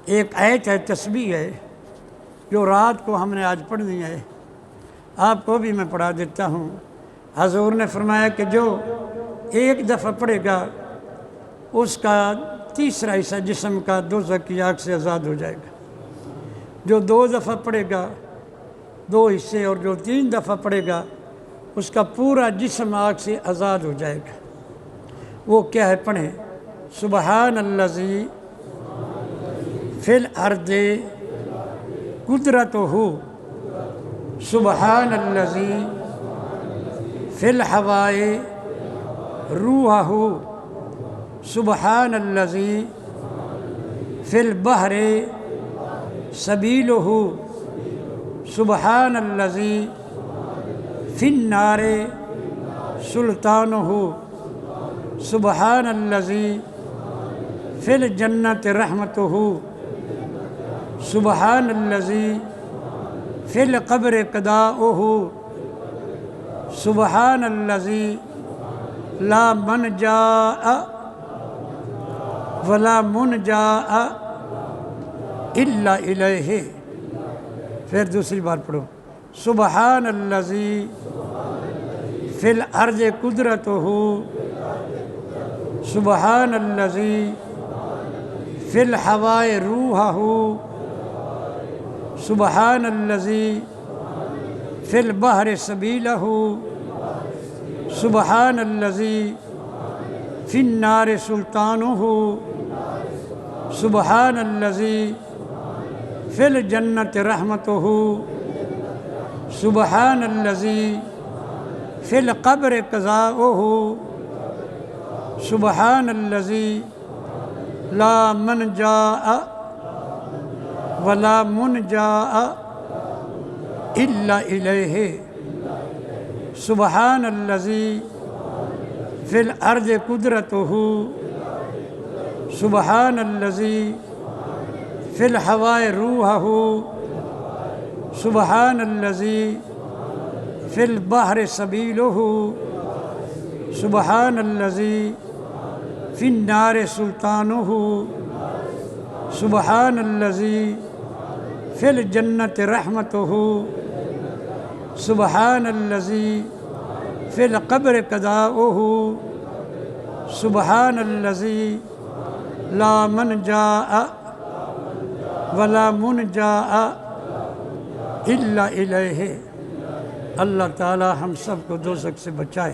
ایک آیت ہے، تسبیح ہے، جو رات کو ہم نے آج پڑھنی ہے، آپ کو بھی میں پڑھا دیتا ہوں۔ حضور نے فرمایا کہ جو ایک دفعہ پڑھے گا اس کا تیسرا حصہ جسم کا دوزخ کی آگ سے آزاد ہو جائے گا، جو 2 دفعہ پڑھے گا 2 حصے، اور جو 3 دفعہ پڑھے گا اس کا پورا جسم آگ سے آزاد ہو جائے گا۔ وہ کیا ہے؟ پڑھیں، سبحان الذی فی الارض قدرتہ، سبحان الذی فی الہواء روحہ، سبحان الذی فی البحر سبیلہ، سبحان الذی فی النار سلطانہ، سبحان الذی فی الجنت رحمتہ، سبحان الذی فی القبر قضاؤہ، سبحان الذی لا منجا ولا منجا الا الیہ۔ پھر دوسری بار پڑھو، سبحان الذی فی الارض قدرتہ، سبحان الذی فی الہواء روحہ، سبحان الذی فی البحر سبیلہ، سبحان الذی فی النار سلطانہ، سبحان الذی فی الجنت رحمتہ، سبحان الذی فی القبر قضاؤہ، سبحان الذی لا منجا ولا منجا الا الیہ، سبحان الذی فی الارض قدرتہ، سبحان الذی فی الہواء روحہ، سبحان الذی فی البحر سبیلہ، سبحان الذی فی النار سلطانہ، سبحان الذی فی الجنت رحمتہ، سبحان الذی فی القبر قضاؤہ، سبحان الذی لا منجا ولا منجا الا الیہ۔ اللہ تعالی ہم سب کو دوزخ سے بچائے۔